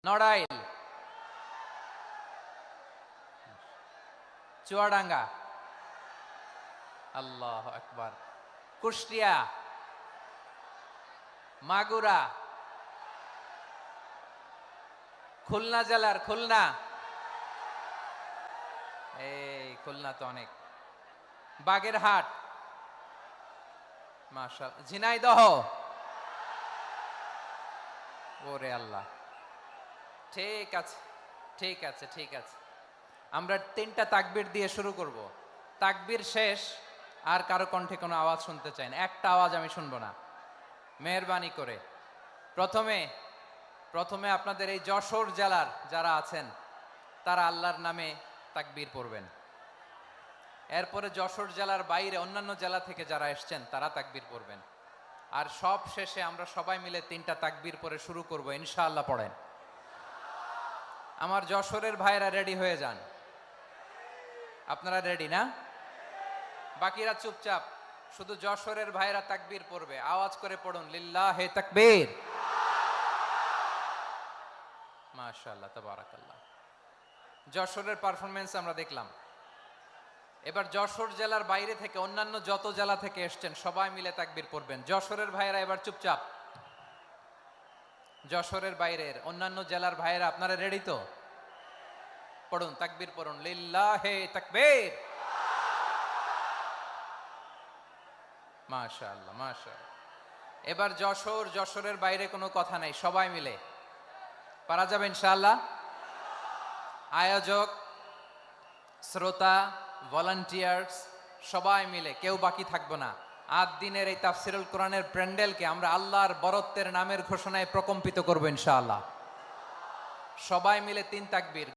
নড়াইল, চুয়াডাঙ্গা, আল্লাহ আকবার, কুষ্টিয়া, মাগুরা, খুলনা জেলার খুলনা, এই খুলনা তো অনেক, বাগেরহাট, মাশাআল্লাহ, ঝিনাইদহ, ওরে আল্লাহ, ঠিক আছে ঠিক আছে ঠিক আছে। আমরা 3টা তাকবীর দিয়ে শুরু করব। তাকবীর শেষ আর কারো কণ্ঠে কোনো আওয়াজ শুনতে চাই না, একটা আওয়াজ আমি শুনবো না, মেহেরবানি করে। প্রথমে আপনাদের এই যশোর জেলার যারা আছেন তারা আল্লাহর নামে তাকবীর পড়বেন। এরপরে যশোর জেলার বাইরে অন্যান্য জেলা থেকে যারা এসছেন তারা তাকবীর পড়বেন। আর সব শেষে আমরা সবাই মিলে 3টা তাকবীর পরে শুরু করব, ইনশাআল্লাহ। পড়েন। আমার যশোরের ভাইরা রেডি হয়ে যান। আপনারা রেডি না? বাকিরা চুপচাপ, শুধু যশোরের ভাইরা তাকবীর পড়বে, আওয়াজ করে পড়ুন, লিল্লাহে তাকবীর। মাশাআল্লাহ, তাবারাকাল্লাহ। যশোরের পারফরমেন্স আমরা দেখলাম। এবার যশোর জেলার বাইরে থেকে অন্যান্য যত জেলা থেকে এসছেন সবাই মিলে তাকবীর পড়বেন। যশোরের ভাইরা এবার চুপচাপ। যশোরের বাইরের অন্যান্য জেলার ভাইরা আপনারা রেডি তো? পড়ুন, তাকবীর পড়ুন, লিল্লাহে তাকবীর। মাশাআল্লাহ মাশাআল্লাহ। এবার যশোরের বাইরে কোনো কথা নাই, সবাই মিলে পারা যাবে ইনশাআল্লাহ। আয়োজক, শ্রোতা, ভলান্টিয়ার্স সবাই মিলে কেউ বাকি থাকবো না। 8 দিনের এই তাফসিরুল কোরআনের প্যান্ডেলকে আমরা আল্লাহর বরত্বের নামের ঘোষণায় প্রকম্পিত করবো ইনশাআল্লাহ। সবাই মিলে 3 তাকবীর।